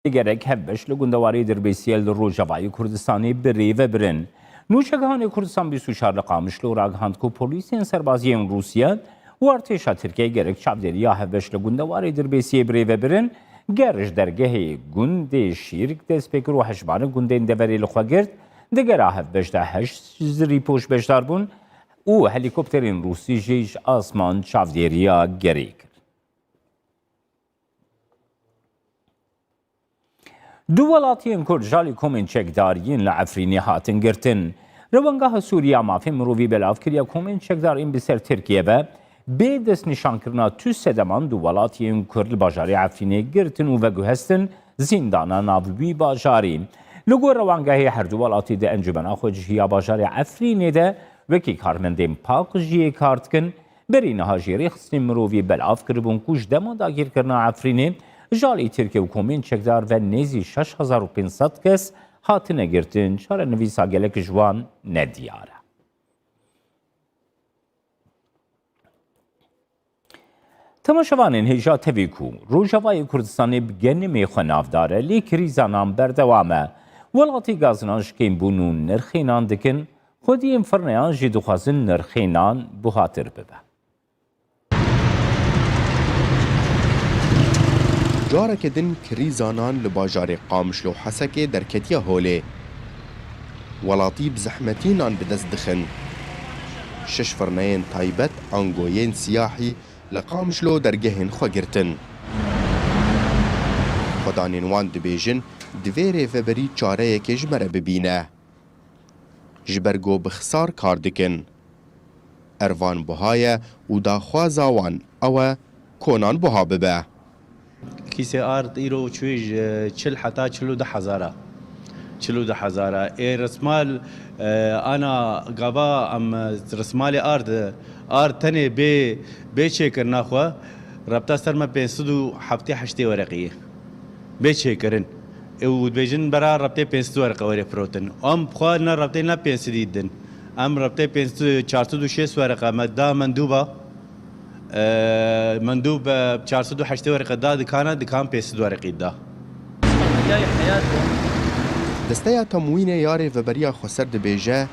gerek hevbeş li gundewarî Dirbêsiyê li Rojavayê Kurdistanê bi rêve birin. Nûçegehanê Kurdistan 24 li Qamişlo ragihand ku polîsên serbaziyên Rûsya û artêşa Tirkiye gerek çavdêriya hevbeş li gundewarê Dirbêsiyê bi rêve birin, ger ji dergehê gundê Şîrk destpêkir û hejmarên gundên deverê li xwe girt, digera hevbeş de heşt zirî pôşbeşdar bûn û helîkopterên Rûsî jî ji asman çavdêriya gerê kir. Du welatiyên Kurd jalî komên çekdariyên li Efrînê hatin girtin. Rewingeha Sûriya mafê mirovî belav kiriye komên çekdarên bi ser Tirkiye ve bê destnîşankirina tû sedeman du welatiyên Kurd li bajarê Efrînê girtin û veguhestin zîndana navbî bajarî. Li gor rewangehê her du welatî de encûmena xwe cihiya bajarê Efrînê de wekî karmendên pak jiyê kar dikin, berîniha jî rêxistinên mirovî belav kiribûn ku ji dema dagîrkirina Efrînê jalî Tirkiye û komên çekdar ve nêzî 6500 kes hatine girtin, çarenivîsa gelekî ji wan nediyar e. Temaşevanên hêja tevî ku Rojavayê Kurdistanê bi genimê xwe navdar e, lê krîzanan berdewam e. Welatî gazinan ji kêmbûn û nirxênan dikin, xwediyên firneyan jî dixwazin nirxênan buhatir bibe. Careke din krîzanan li bajarê Qamişlo Hesekê derketiye holê. Welatî bi zehmetînan bi dest dixin. Şeş firneyên taybet angoyên siyahî li Qamişlo dergehên xwe girtin. Xwedanên wan dibêjin divê rêveberî çareyekê ji me re bibîne. Ji ber got bi xisar kar dikin. Ervan buha ye û daxwaza wan ew e konan buha bibe. کیسه آرد ایرو چویج چل حتی 42,000 رسمال انا قبا ام رسمال آرد تنه به چکرنا خو رابطه سر ما 507 ورقیه به چکرن و بیجن برا رابطه 500 ورقه ور فروتن ام خو نه رابطه نه 500 دیدن ام رابطه 406 ورقه مدا مندوبه مندوب 408 ورقه دا دکان 500 ورقه دا دستەیە تەموینê ya rêveberiya Xweser dibêje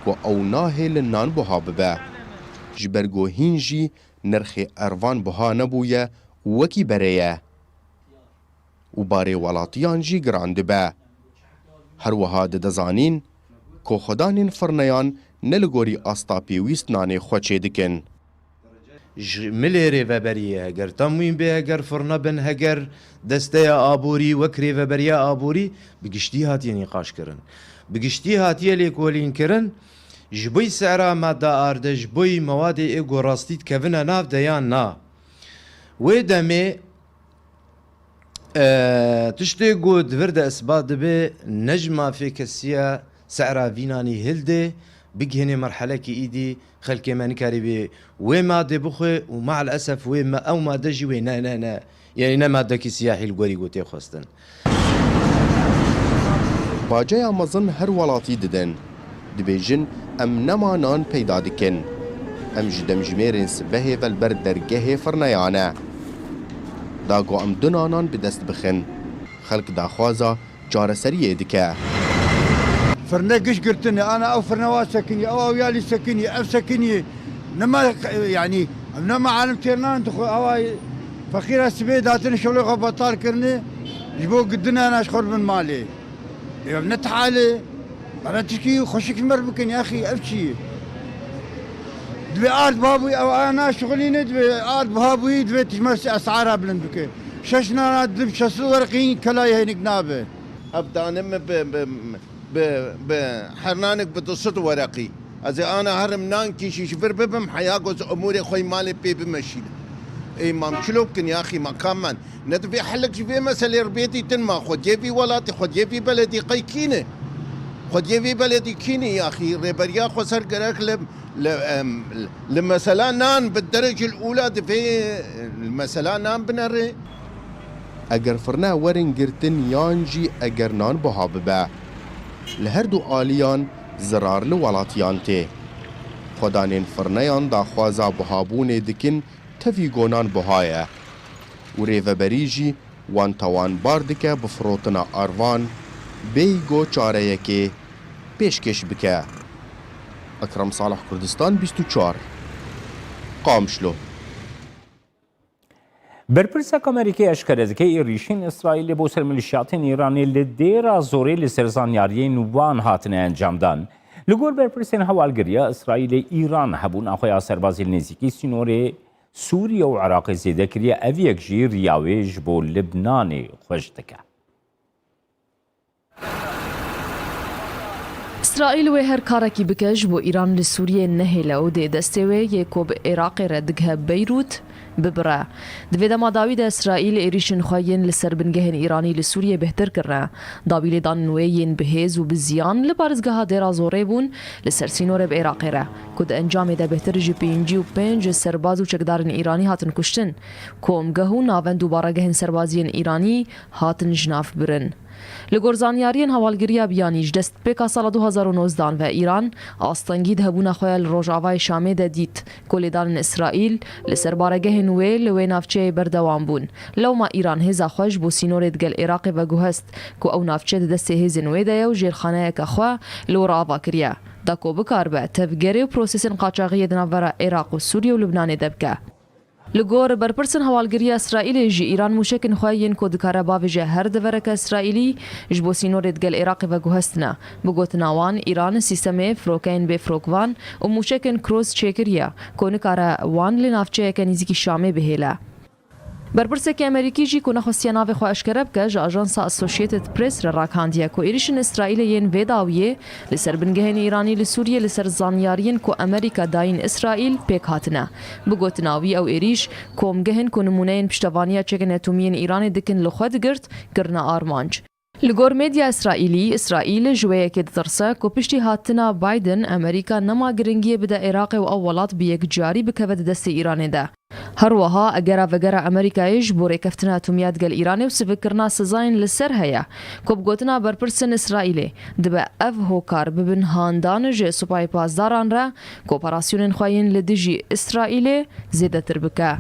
ku ew nahê li nan buha bibe. Ji ber got hîn jî nirxê ervan buha nebûye û wekî berê ye. û barê welatiyan jî giran dibe. Her wiha didezanîn ku xwedanên firneyan ne li gorî asta pêwîst nanê xwe çê dikin. ملي ريفابريه هجر تموين به هجر فرنا بن هجر دستيا ابوري وك ريفابريا ابوري بقشتي هاتي نقاش كرن بقشتي هاتي لي كولين كرن جبوي سعرا ماده ارد جبوي مواد ايغو راستيت كفنا ناف ديان نا ودمي تشتي قود فرد اسباد به نجمه في كسيه سعرا فيناني هلدي بجهني مرحله كي ايدي خلك ماني كاريبي وما دي بخي ومع الاسف وما او ما دجي وين نا يعني نما دكي سياحي الغوري غوتي خوستن باجaya mezin her welatî didin. Dibêjin em nemanan peyda dikin. Em ji demjimêrên sibehê velber dergehê firneyan e. Da got em du nanan bi dest bixin. Xelk daxwaza careseriyê dike. فرنا قش قرتني انا او فرنوات سكني او ويالي سكني او سكني نما يعني نما عالم تيرنان دخل او فقيره سبيداتني شغل بطال كرني جبو قدنا انا اشخر من مالي يوم نتحالي انا تشكي خشك مربكن يا اخي ابكي دبي ارض بابوي او انا شغلي ندبي ارض بابوي دبي تجمس اسعارها بلندك ششنا دب شسو ورقين كلا هينك نابه ابدا انم بحرنانك بتصد ورقي أزي أنا هرمنان كيشي شفر ببم حياقوز أموري خوي مالي بي بمشيل إي مام شلوكن يا أخي ما كمان ندبي حلق شفي مسألة ربيتي تنما خود جيبي ولاتي خود جيبي بلدي قيكيني خود جيبي بلدي كيني يا أخي ريبريا خسر قرق لمسألة نان بالدرجة الأولى دفي المسألة نان بنري اگر فرنا ورن گرتن یان جی اگر نان buha bibe. Li her du aliyan zirar li welatiyan tê. Xwedanên firneyan daxwaza buhabûnê dikin tevî gonan buha ye. û rêveberî jî وان توانبار دکه بفروتنا آروان بیگو چارەیەکێ پێشکەش بکە. ئەکرەم ساڵح کوردستان 24 قامشلۆ. بەرپرسێک ئەمریکی ئەشکەرەکەی ئێریشین ئیسرائیل بۆ سەر ملیشیاتین ئیرانی لە دێرا زۆرەی لەسەر زانیاریەی وان هاتنە ئەنجامدان. لەگۆر بەرپرسێن هەواڵگریە ئیسرائیلی ئیران هەبوون ئەخۆیا سەربازی نزیکی سینۆرێ سووریا و عێراقی زێدەکریە ئەڤیەکژی ریاوێژ بۆ لبنانێ خۆش دەکە. اسرائیل وی هر کارکی بکش بو ایران لسوریه نهیله و ده دستوی یکو به عراق ردگه بیروت ببره. دویده ما داوید اسرائیل ایریشن خواهین لسر بنگهن ایرانی لسوریه بهتر کرده. داویل دان نویین بهیز و بزیان لبارزگاه ها دیرا زوره بون لسر سینور به عراق ره. کد انجام ده بهتر جی پینجی و پنج سرباز و چکدارن ایرانی هاتن کشتن. کومگهو ناون دوباره گهن سربازین ایرانی هاتن جناف برن. لگرزانیارین هوالگریه بیانیش دست پیکا سال 2019 و ایران آستانگید هبون خویل روژاوای شامه ده دید کلیدان اسرائیل لسر بارگه نوی لوی نافچه بردوام بون لو ما ایران هزا خوش بو سینورد گل عراق و گوهست که او نافچه ده دست هز نوی ده و جیرخانه که خواه لو راوا کریه دا کو بکار به تفگری و پروسیسن قاچاقیه دنوارا عراق و سوریه و لبنان دبکه لگور برپرسن هوالگری اسرائیل جی ایران موشکن خواهین کد کارباو جه هر دورک اسرائیلی جبو سینورد گل عراق و گوهستنا بگوت ناوان ایران سیستم فروکین به فروکوان و موشکن کروز چکریا کون کاروان لنافچه کنیزی شامه بهله برپرسه که امریکی جی کنه خواستیا ناو خواه اشکرب که جا اجانس اسوشیتد پریس را راکاندیه که ایریشن اسرائیل ین ویداویه لسر بنگهن ایرانی لسوریه لسر زانیارین که امریکا داین اسرائیل پیک هاتنه بگوت ناوی او ایریش کومگهن که نمونه پشتوانیه چکن اتومین ایرانی دکن لخواد گرد کرنا آرمانج لگور میدیا اسرائیل جویه که درسه که پشتی هاتنا بایدن امریکا نما گرنگیه بده عراق و اولات بیک جاری بکود دست ایرانی ده هر وها اگر وگر امریکایش بوره کفتنا اتمیات گل ایرانی و سفکرنا سزاین لسر هیا کب گوتنا برپرسن اسرائیلی دبه اف هوکار ببن هاندان جه سپای پازداران را کوپراسیون خواهین لدیجی اسرائیلی زیده تر بکه.